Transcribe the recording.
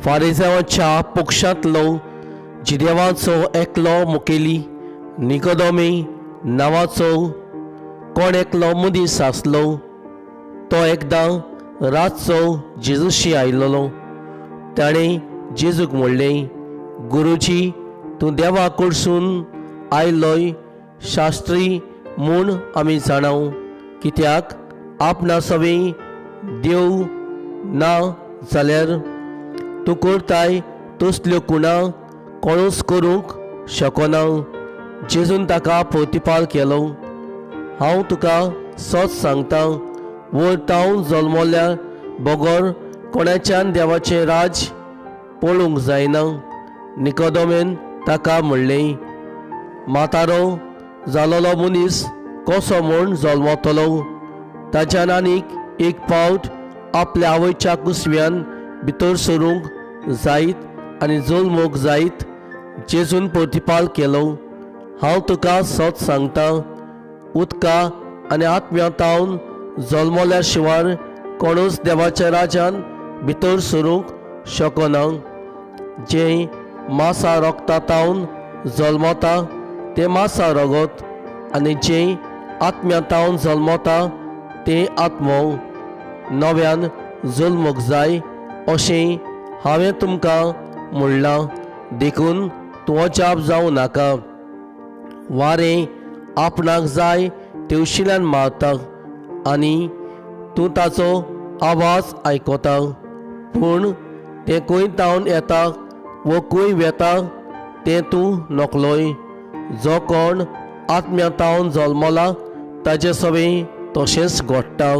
फारिसांवाच्या पक्षांतलो जिदेवाचो एकलो मुखेली निकोदेमे नांवाचो कोण एकलो मनीस आसलो। तो एकदां रातचो जेजूशी आयिल्लो। ताणें जेजूक म्हणलें, गुरुजी, तूं देवा कडसून आयिल्लोय शास्त्री म्हूण आमी जाणाव, कित्याक आपणा सवें देव ना जाल्यार तूं करताय तसल्यो कुणा कोणूच करूंक शकना। जेजून ताका प्रतिपाल केलो, हांव तुका सच सांगता, वयर तावन जल्मल्या बगर कोणाच्यान देवाचें राज पळोवंक जायना। निकोदेमेन ताका म्हणलें, म्हातारो जालोलो मनीस कसो म्हूण जल्मतलो? ताच्यान आनीक एक पावट आपल्या आवयच्या कुसव्यान भितर सरूंक जायत आनी जल्मूंक जायत। जेजून प्रतिपाल केलो, हांव तुका सच सांगता, उदका आनी आत्म्यांतावन जल्मल्या शिवाय कोणूच देवाच्या राजान भितर सरूंक शकना। जे मासा रगतातावन जल्मता ते मासा रगत, आनी जे आत्म्यांतावन जल्मता ते आत्मो। नव्यान जल्मूंक जाय अशें हांवें तुमकां म्हणलां, देखून तूं अजाप जावं नाका। वारें आपणाक जाय तेवशिल्यान मारता आनी तूं ताचो आवाज आयकता, पूण तें खंय तावन येता वो खंय वेता तें तूं नकलोय। जो कोण आत्म्यांतावन जल्मला ताचे सवें तशेंच घडटा।